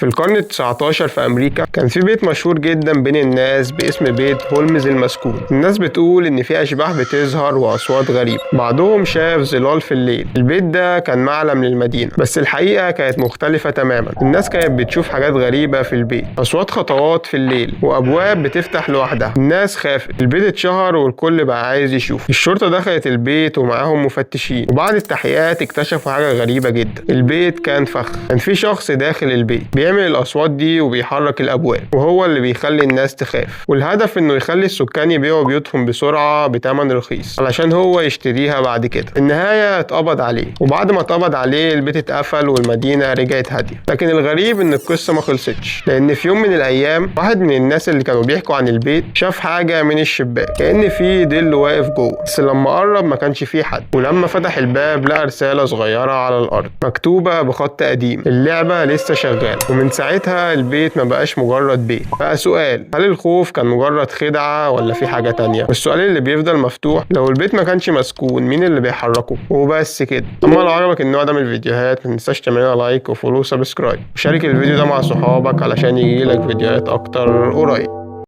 في القرن ال19 في أمريكا كان في بيت مشهور جدا بين الناس باسم بيت هولمز المسكون. الناس بتقول إن في أشباح بتظهر وأصوات غريبة، بعضهم شاف ظلال في الليل. البيت ده كان معلم للمدينة، بس الحقيقة كانت مختلفة تماما. الناس كانت بتشوف حاجات غريبة في البيت، أصوات خطوات في الليل وأبواب بتفتح لوحدها. الناس خافت، البيت اتشهر والكل بقى عايز يشوف. الشرطة دخلت البيت ومعاهم مفتشين، وبعد التحقيقات اكتشفوا حاجة غريبة جدا. البيت كان فخ، كان في شخص داخل البيت بيعمل الأصوات دي وبيحرك الأبواب، وهو اللي بيخلي الناس تخاف. والهدف إنه يخلي السكان يبيعوا بيوتهم بسرعة بتمن رخيص علشان هو يشتريها بعد كده. في النهاية اتقبض عليه، وبعد ما اتقبض عليه البيت اتقفل والمدينة رجعت هادية. لكن الغريب إن القصة ما خلصتش، لأن في يوم من الأيام واحد من الناس اللي كانوا بيحكوا عن البيت شاف حاجة من الشباك، كأن في ظل واقف جوه، بس لما قرب ما كانش فيه حد. ولما فتح الباب لقى رسالة صغيرة على الأرض مكتوبة بخط قديم: اللعبة لسه شغالة. ومن ساعتها البيت ما بقاش مجرد بيت، بقى سؤال: هل الخوف كان مجرد خدعة ولا في حاجة تانية؟ والسؤال اللي بيفضل مفتوح: لو البيت ما كانش مسكون مين اللي بيحركه؟ وبس كده. اما لو عجبك النوع ده من الفيديوهات ما تنساش تعملنا لايك وفولو وسبسكرايب، وشارك الفيديو ده مع صحابك علشان يجيلك فيديوهات اكتر قريب.